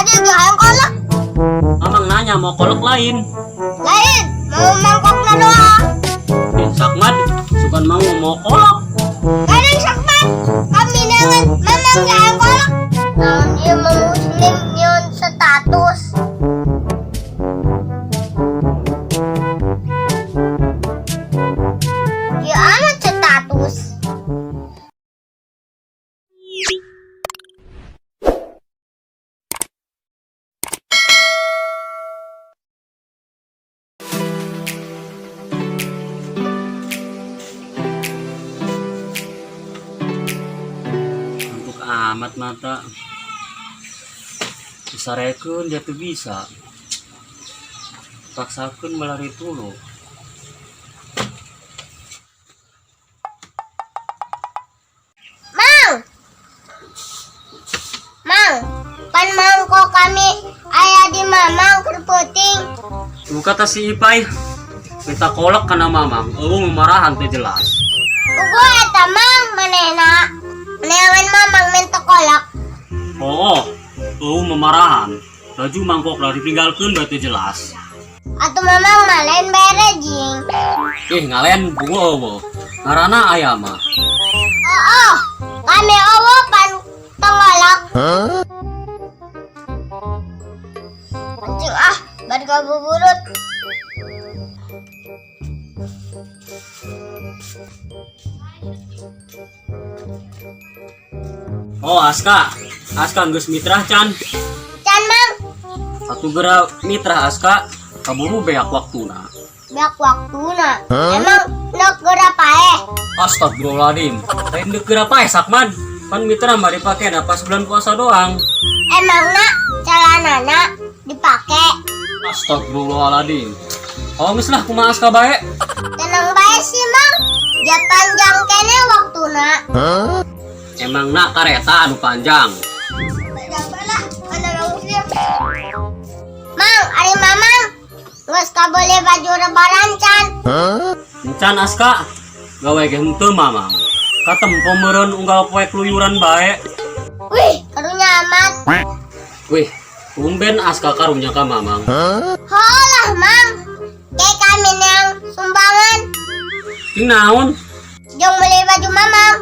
Tadi jangan kolak. Mamang nanya mau kolak lain. Lain, mau mangkok na doang. Sakmat, sukan mau kolak. Kadang sakmat, kami dengan mamang jangan kolak. Nah, dia muslim yun sa status. Di amat sa status. Untuk amat mata. Disarekeun dia tuh bisa. Paksakeun melari tulu. Mang, pan mangko kami ayah di mamang kerputing. Lu kata si Ipay, minta kolak karena mamang. Marahan teh jelas. Ugo eta mang manena. Menewan mamang minta kolak. Memarahan. Laju mangkok lah ditinggalkeun berarti jelas. Atau mamang malain bere jing. Ngalen bungo ngarana ayam mah. Oo, kami owo pan tengolak. Anjing bari kabuburut. Aska geus mitrah can. Can mang, Satu gera mitrah Aska kaburu beak waktuna. beak waktuna. Emang nok gera pae. Astagfirullahaladzim. Lain deuk gera pae Sakman. Kan mitra mah dipake pas bulan puasa doang. Emang nak calanana dipake. Astagfirullahaladzim. Oh geus lah kumaha Aska bae. Tenang bae sih mang. Ja panjang kene waktuna. Emang nak kareta anu panjang. Lah, ada muslim. Mang, ari mamang. Geus kabole baju lebaran can. Encan Aska. Gawe ge henteu mamang. Katempo meureun unggal poe keluyuran bae. Wih, karunya amat. Wih, tumben Aska karunya ka mamang. Holah mang. Kayak kami yang sumbangan. Ting naon? Jong beli baju mamang.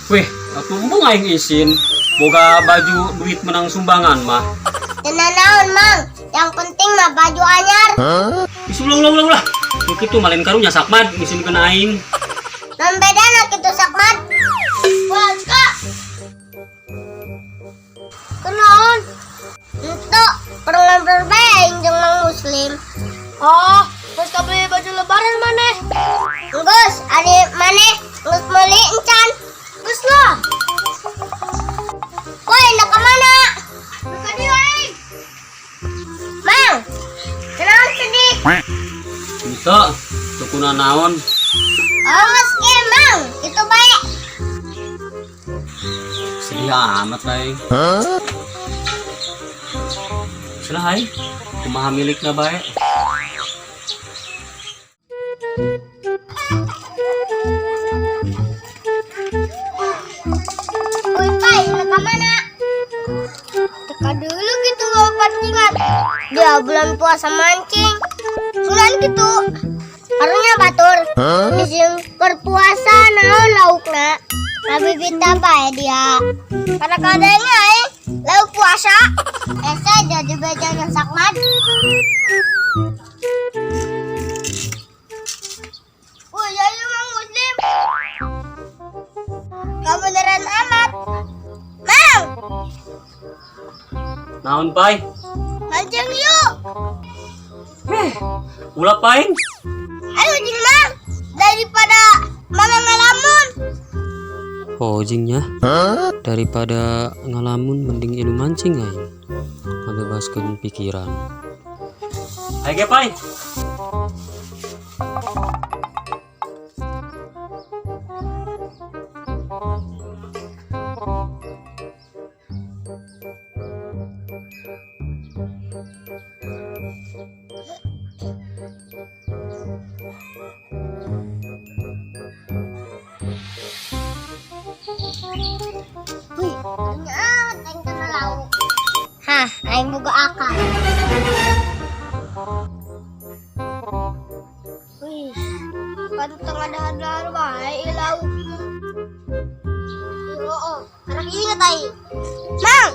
Wih, atuh embung aing isin. Boga baju duit menang sumbangan mah. Tenang naon mang. Yang penting mah baju anyar. Ulah. Kitu malen karunya Sakmat ngisinkeun aing. Non beda nak itu sakmat. Wah, Kak. Kenaon? Itu perang berbaing jeung mang muslim. Oh, geus kabeli baju lebaran maneh. Geus, ari maneh geus meuli encan. Geus lah. Woi, nak ke mana? Ka dieu aing. Mang. Kenaon sedih? Itu tukuna naon? Oh, geus kieu mang. Itu bae. Sedih amat aing. Salah aing. Kumaha milikna bae. Woi, Pai, nak ke mana? Teka dulu gitu bawa pancingan. Dia bulan puasa mancing. Bulan gitu. Karunya batur. Dising berpuasa naon laukna. Tapi kita bae dia. Karena kadangnya lauk puasa. Esa jadi bejana sakmat. Woi, ayo mang muslim. Kamu beneran amat. Mang, Naon pai? mancing yuk. Ulah paing. Ayo jing mang. Daripada mama ngalamun. Jingnya daripada ngalamun mending ilu mancing aing. Ngabebaskeun pikiran. Ayo pai. Wih, ternyata yang kena lauk. Hah, aing boga akal. Wih, kan tengah dahar-dahar bae laut. Oo, karena ingat ai. Mang,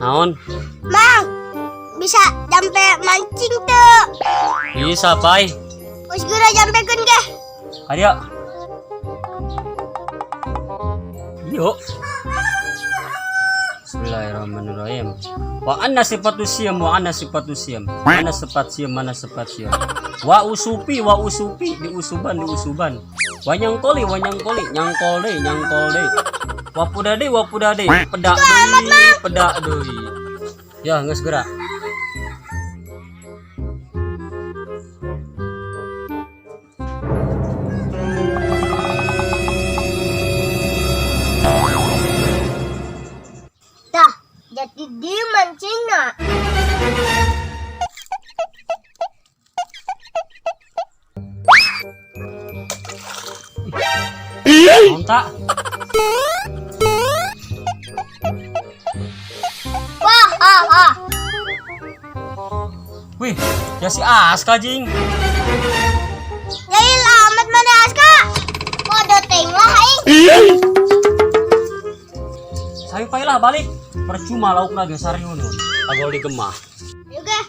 Naon? Mang, bisa jampe mancing tuh. Bisa, Pai. Wis geura jampekeun ge. Ayo. Yuk. Bismillahirrahmanirrahim. Wa anna sifatu siyam wa anna sifatu siyam. Mana sifat siyam mana sifat siyam. Wa usupi diusuban. Wa nyangkoli nyangkol deh. Wa pudade pedak deui. Ya geus geura. Dah, jadi di mancingna. Naon tak? Wah, ah. Wih, ya si Aska jing. Jadi lamat mana Aska? Kode ting lah aing. Sayu pailah balik. Percuma laukna ge sariun. Agol digemah. Juga.